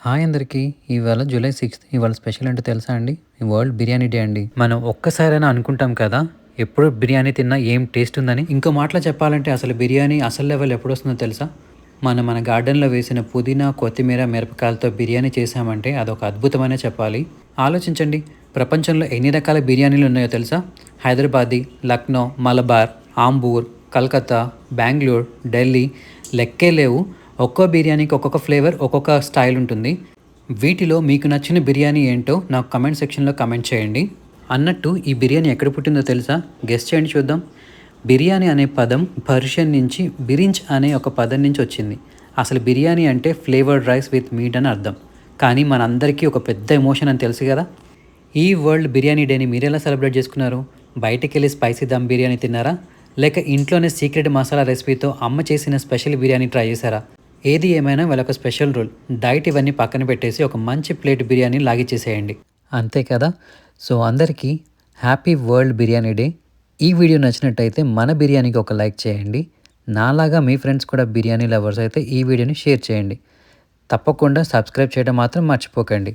Hi అందరికీ. ఇవాళ July 6థ్. ఇవాళ స్పెషల్ ఏంటో తెలుసా అండి? ఈ వరల్డ్ బిర్యానీ డే అండి. మనం ఒక్కసారైనా అనుకుంటాం కదా! ఎప్పుడు బిర్యానీ తిన్నా ఏం టేస్ట్ ఉందని. ఇంకో మాటలో చెప్పాలంటే అసలు బిర్యానీ అసలు లెవెల్ ఎప్పుడొస్తుందో తెలుసా? మన గార్డెన్‌లో వేసిన పుదీనా, కొత్తిమీర, మిరపకాయలతో బిర్యానీ చేశామంటే అదొక అద్భుతమనే చెప్పాలి. ఆలోచించండి. ప్రపంచంలో ఎన్ని రకాల బిర్యానీలు ఉన్నాయో తెలుసా? హైదరాబాదీ, లక్నో, మలబార్, ఆంబూర్, కలకత్తా, బెంగుళూరు, ఢిల్లీ లెక్కే లేవు. ఒక్కో బిర్యానీకి ఒక్కొక్క ఫ్లేవర్, ఒక్కొక్క స్టైల్ ఉంటుంది. వీటిలో మీకు నచ్చిన బిర్యానీ ఏంటో నాకు కమెంట్ సెక్షన్‌లో కమెంట్ చేయండి. అన్నట్టు ఈ బిర్యానీ ఎక్కడ పుట్టిందో తెలుసా? గెస్ చేయండి చూద్దాం. బిర్యానీ అనే పదం పర్షియన్ నుంచి బిరించ్ అనే ఒక పదం నుంచి వచ్చింది. అసలు బిర్యానీ అంటే ఫ్లేవర్డ్ రైస్ విత్ మీట్ అని అర్థం. కానీ మనందరికీ ఒక పెద్ద ఎమోషన్ అని తెలుసు కదా! ఈ వరల్డ్ బిర్యానీ డేని మీరెలా సెలబ్రేట్ చేసుకున్నారు? బయటికెళ్ళి స్పైసీ దమ్ బిర్యానీ తిన్నారా? లేక ఇంట్లోనే సీక్రెట్ మసాలా రెసిపీతో అమ్మ చేసిన స్పెషల్ బిర్యానీ ట్రై చేశారా? ఏది ఏమైనా వీళ్ళొక స్పెషల్ రూల్. డైట్ ఇవన్నీ పక్కన పెట్టేసి ఒక మంచి ప్లేట్ బిర్యానీ లాగిచ్చేసేయండి. అంతే కదా! సో అందరికీ హ్యాపీ వరల్డ్ బిర్యానీ డే. ఈ వీడియో నచ్చినట్టయితే మన బిర్యానీకి ఒక లైక్ చేయండి. నాలాగా మీ ఫ్రెండ్స్ కూడా బిర్యానీ లవర్స్ అయితే ఈ వీడియోని షేర్ చేయండి. తప్పకుండా సబ్స్క్రైబ్ చేయడం మాత్రం మర్చిపోకండి.